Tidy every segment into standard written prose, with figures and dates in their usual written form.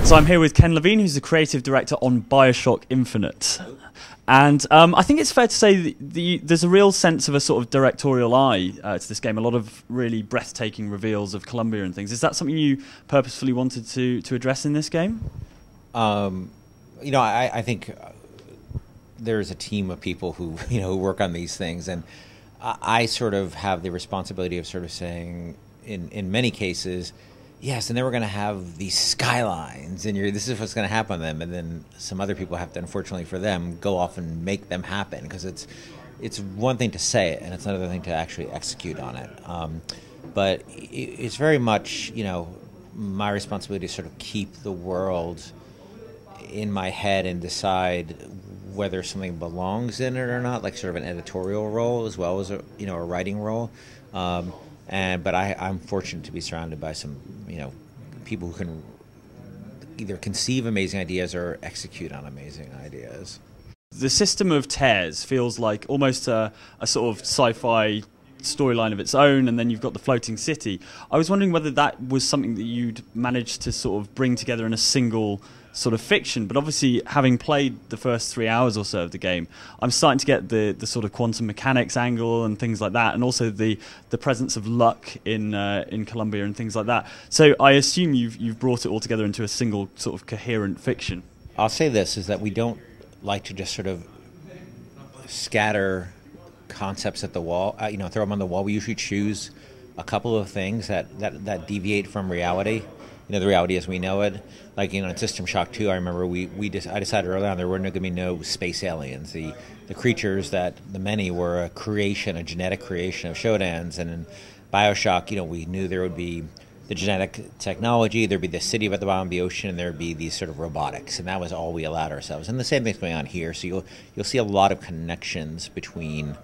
So I'm here with Ken Levine, who's the creative director on Bioshock Infinite. And I think it's fair to say that there's a real sense of a sort of directorial eye to this game, a lot of really breathtaking reveals of Columbia and things. Is that something you purposefully wanted to address in this game? I think there's a team of people who who work on these things, and I sort of have the responsibility of sort of saying, in many cases, yes, and then we're going to have these skylines, and this is what's going to happen to them, and then some other people have to, unfortunately for them, go off and make them happen, because it's one thing to say it, and it's another thing to actually execute on it. But it's very much, my responsibility to sort of keep the world in my head and decide whether something belongs in it or not, like sort of an editorial role as well as a writing role. But I'm fortunate to be surrounded by some, people who can either conceive amazing ideas or execute on amazing ideas. The system of tears feels like almost a sort of sci-fi storyline of its own, and then you've got the floating city. I was wondering whether that was something that you'd managed to sort of bring together in a single sort of fiction, but obviously having played the first 3 hours or so of the game, I'm starting to get the sort of quantum mechanics angle and things like that, and also the presence of luck in Columbia and things like that. So I assume you've brought it all together into a single sort of coherent fiction. I'll say this, is that we don't like to just sort of scatter concepts at the wall, throw them on the wall. We usually choose a couple of things that deviate from reality. The reality as we know it. Like, in System Shock 2, I remember I decided early on there were going to be no space aliens. The creatures, the many, were a genetic creation of Shodans. And in Bioshock, we knew there would be the genetic technology, there'd be the city at the bottom of the ocean, and there'd be these sort of robotics. And that was all we allowed ourselves. And the same thing's going on here. So you'll see a lot of connections between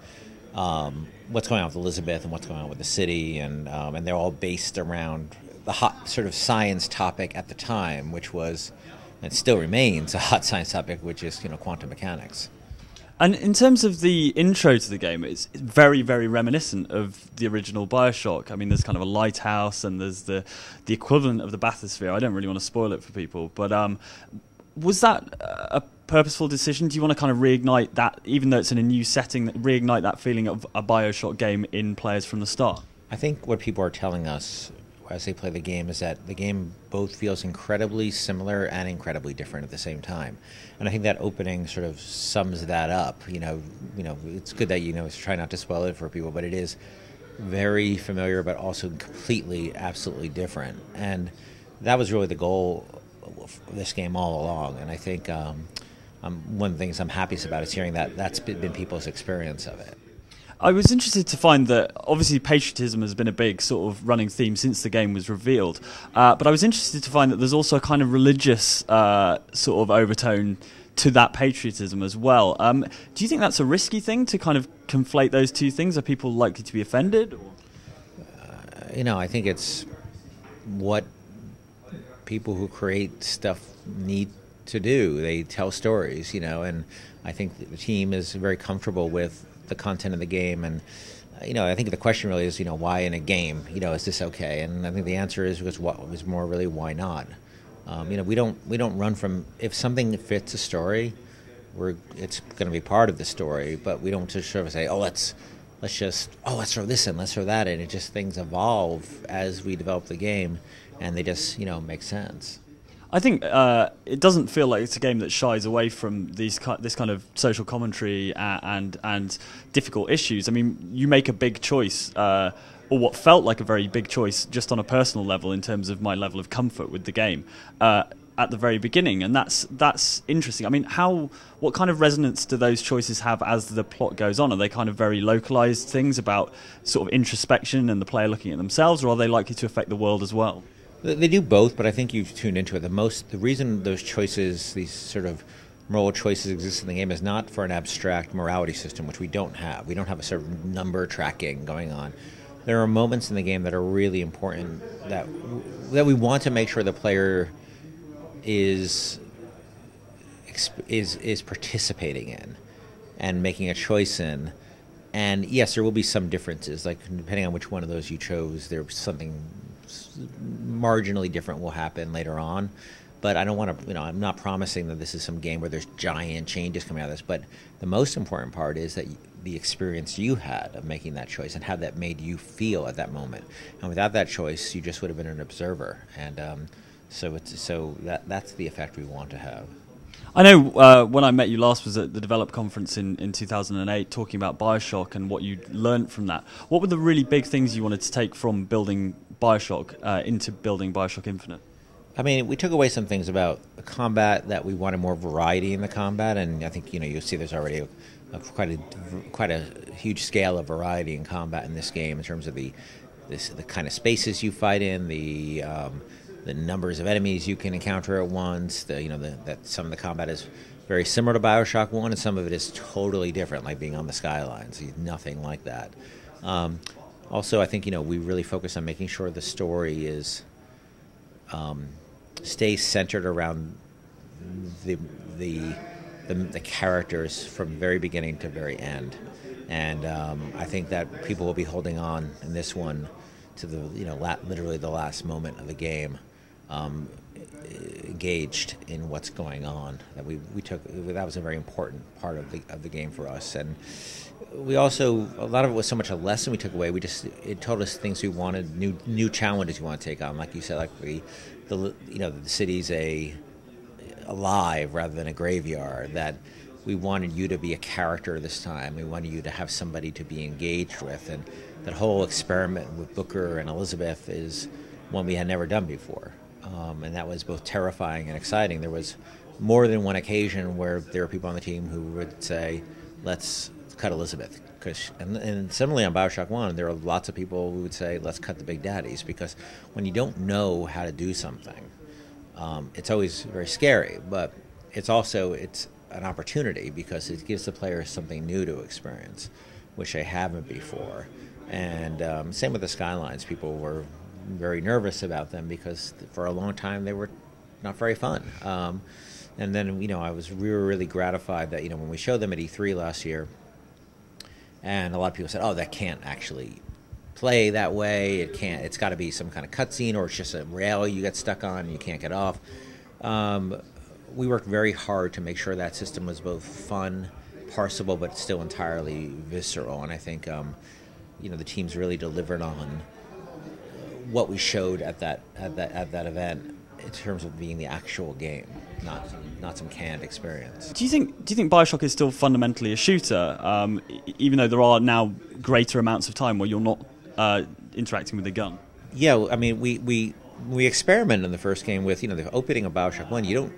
what's going on with Elizabeth and what's going on with the city, and they're all based around the hot sort of science topic at the time, which was, and still remains, a hot science topic, which is quantum mechanics. And in terms of the intro to the game, it's very, very reminiscent of the original Bioshock. I mean, there's kind of a lighthouse, and there's the equivalent of the bathysphere. I don't really want to spoil it for people, but was that a purposeful decision? Do you want to kind of reignite that, even though it's in a new setting, reignite that feeling of a Bioshock game in players from the start? I think what people are telling us as they play the game is that the game both feels incredibly similar and incredibly different at the same time, and I think that opening sort of sums that up. It's good that try not to spoil it for people, but it is very familiar, but also completely, absolutely different, and that was really the goal of this game all along. And I think one of the things I'm happiest about is hearing that that's been people's experience of it. I was interested to find that obviously patriotism has been a big sort of running theme since the game was revealed, but I was interested to find that there's also a kind of religious sort of overtone to that patriotism as well. Do you think that's a risky thing to kind of conflate those two things? Are people likely to be offended? I think it's what people who create stuff need to do. They tell stories, and I think the team is very comfortable with the content of the game, and I think the question really is, why in a game, is this okay? And I think the answer is why not? We don't run from, if something fits a story, it's going to be part of the story, but we don't just sort of say, let's throw this in, let's throw that in. It just, things evolve as we develop the game, and they just make sense. I think it doesn't feel like it's a game that shies away from this kind of social commentary and difficult issues. I mean, you make a big choice, or what felt like a very big choice, just on a personal level in terms of my level of comfort with the game at the very beginning, and that's interesting. I mean, what kind of resonance do those choices have as the plot goes on? Are they kind of very localized things about sort of introspection and the player looking at themselves, or are they likely to affect the world as well? They do both, but I think you've tuned into it. The reason those choices, these sort of moral choices, exist in the game is not for an abstract morality system, which we don't have. We don't have a sort of number tracking going on. There are moments in the game that are really important that we want to make sure the player is participating in and making a choice in. And yes, there will be some differences, like depending on which one of those you chose, there's something marginally different will happen later on. But I don't want to, I'm not promising that this is some game where there's giant changes coming out of this. But the most important part is that the experience you had of making that choice and how that made you feel at that moment. And without that choice, you just would have been an observer. And so that's the effect we want to have. I know when I met you last was at the Develop Conference in 2008, talking about Bioshock and what you'd learned from that. What were the really big things you wanted to take from building Bioshock into building Bioshock Infinite? I mean, we took away some things about the combat, that we wanted more variety in the combat, and I think you'll see there's already quite a huge scale of variety in combat in this game in terms of the kind of spaces you fight in, the numbers of enemies you can encounter at once. That some of the combat is very similar to Bioshock 1, and some of it is totally different, like being on the skylines. Nothing like that. Also, I think we really focus on making sure the story is stays centered around the characters from very beginning to very end, and I think that people will be holding on in this one to the literally the last moment of the game, engaged in what's going on. That that was a very important part of the game for us, and we also, a lot of it was so much a lesson we took away. It told us things we wanted, new challenges we want to take on, like you said, like the city's alive rather than a graveyard, that we wanted you to be a character this time. We wanted you to have somebody to be engaged with, and that whole experiment with Booker and Elizabeth is one we had never done before, and that was both terrifying and exciting. There was more than one occasion where there were people on the team who would say, let's cut Elizabeth. And similarly on Bioshock 1, there are lots of people who would say, let's cut the big daddies, because when you don't know how to do something, it's always very scary, but it's an opportunity because it gives the players something new to experience, which they haven't before. And same with the skylines. People were very nervous about them because for a long time they were not very fun. And then, we were really gratified that, when we showed them at E3 last year, and a lot of people said, oh, that can't actually play that way. It's got to be some kind of cutscene, or it's just a rail you get stuck on and you can't get off. We worked very hard to make sure that system was both fun, parsable, but still entirely visceral. And I think, the teams really delivered on what we showed at that event in terms of being the actual game, not some canned experience. Do you think Bioshock is still fundamentally a shooter, even though there are now greater amounts of time where you're not interacting with the gun? Yeah, I mean, we experimented in the first game with, the opening of Bioshock 1, you don't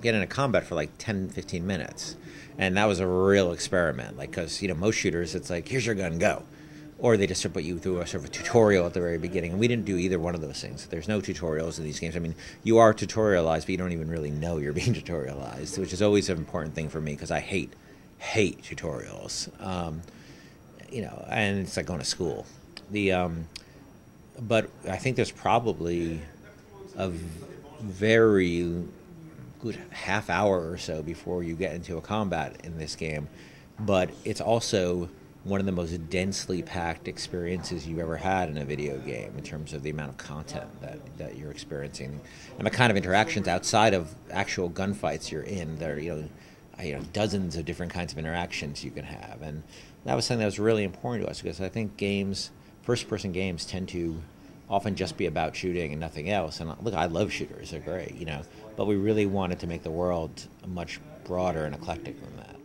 get into combat for like 10, 15 minutes. And that was a real experiment, because, most shooters, it's like, here's your gun, go. Or they just put you through a sort of a tutorial at the very beginning. And we didn't do either one of those things. There's no tutorials in these games. I mean, you are tutorialized, but you don't even really know you're being tutorialized, which is always an important thing for me because I hate tutorials. And it's like going to school. But I think there's probably a very good half hour or so before you get into a combat in this game. But it's also one of the most densely packed experiences you've ever had in a video game in terms of the amount of content that you're experiencing and the kind of interactions outside of actual gunfights you're in. There are dozens of different kinds of interactions you can have, and that was something that was really important to us because I think first-person games tend to often just be about shooting and nothing else. And look, I love shooters; they're great, but we really wanted to make the world much broader and eclectic than that.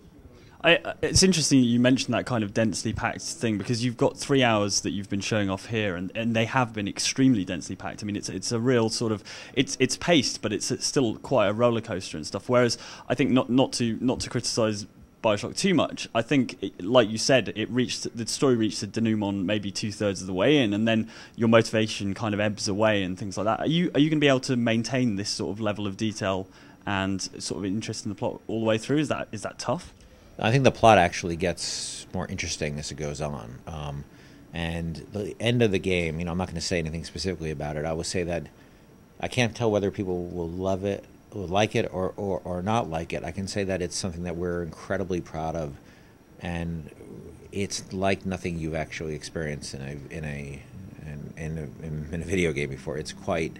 It's interesting you mentioned that kind of densely packed thing because you've got 3 hours that you've been showing off here, and they have been extremely densely packed. I mean, it's a real sort of it's paced, but it's still quite a roller coaster and stuff. Whereas I think not to criticize Bioshock too much. I think, like you said, the story reached a denouement maybe 2/3 of the way in, and then your motivation kind of ebbs away and things like that. Are you going to be able to maintain this sort of level of detail and sort of interest in the plot all the way through? Is that tough? I think the plot actually gets more interesting as it goes on. And the end of the game, I'm not going to say anything specifically about it. I will say that I can't tell whether people will love it, will like it, or not like it. I can say that it's something that we're incredibly proud of, and it's like nothing you've actually experienced in a video game before. It's quite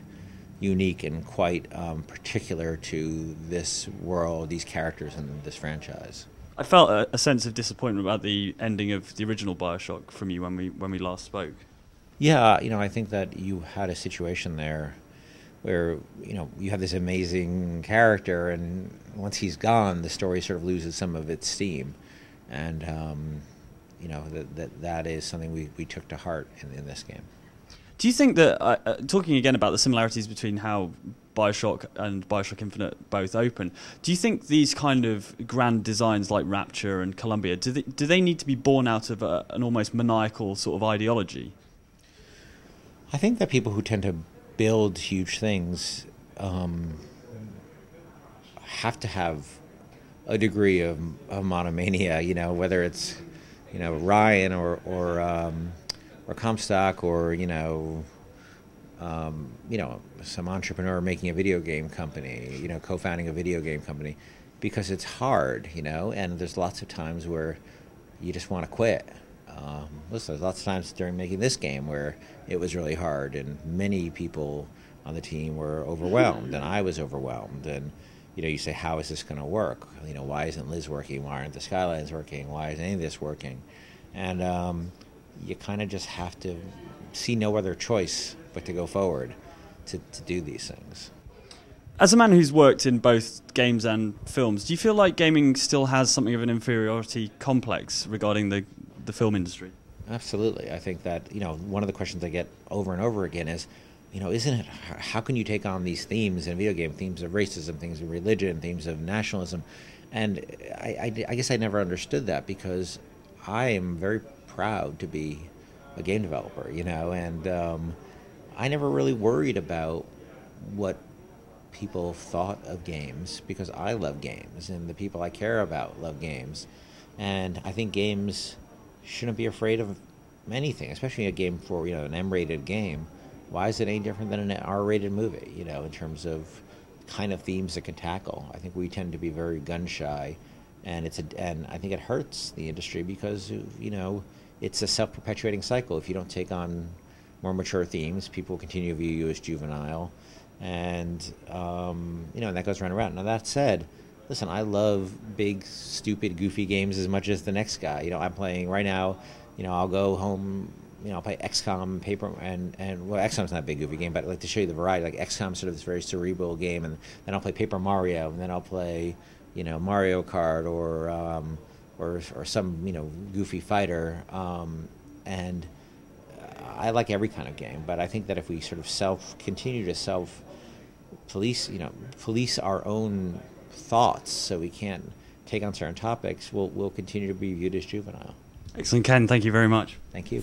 unique and quite particular to this world, these characters, and this franchise. I felt a sense of disappointment about the ending of the original Bioshock from you when we last spoke. Yeah, I think that you had a situation there where, you have this amazing character, and once he's gone, the story sort of loses some of its steam. And, that is something we took to heart in this game. Do you think that, talking again about the similarities between how Bioshock and Bioshock Infinite both open, do you think these kind of grand designs like Rapture and Columbia, do they need to be born out of an almost maniacal sort of ideology? I think that people who tend to build huge things have to have a degree of monomania, whether it's, Ryan or Comstock or, some entrepreneur making a video game company, co-founding a video game company, because it's hard, and there's lots of times where you just want to quit. Listen, there's lots of times during making this game where it was really hard, and many people on the team were overwhelmed, and I was overwhelmed. And you say, how is this going to work? Why isn't Liz working? Why aren't the Skylines working? Why isn't any of this working? And you kind of just have to see no other choice but to go forward to do these things. As a man who's worked in both games and films, do you feel like gaming still has something of an inferiority complex regarding the film industry? Absolutely. I think that, one of the questions I get over and over again is, isn't it, how can you take on these themes in video game, themes of racism, themes of religion, themes of nationalism? And I guess I never understood that, because I am very proud to be a game developer, and I never really worried about what people thought of games, because I love games and the people I care about love games. And I think games shouldn't be afraid of anything, especially a game for, an M-rated game. Why is it any different than an R-rated movie, in terms of kind of themes it can tackle? I think we tend to be very gun-shy, and and I think it hurts the industry because, it's a self-perpetuating cycle. If you don't take on more mature themes, people continue to view you as juvenile, and and that goes round and round. Now, that said, listen, I love big, stupid, goofy games as much as the next guy. I'm playing right now. I'll go home. I'll play XCOM, well, XCOM's not a big goofy game, but I like to show you the variety. Like XCOM's sort of this very cerebral game, and then I'll play Paper Mario, and then I'll play, Mario Kart or some goofy fighter, and I like every kind of game. But I think that if we sort of continue to self-police, police our own thoughts, so we can't take on certain topics, we'll continue to be viewed as juvenile. Excellent, Ken. Thank you very much. Thank you.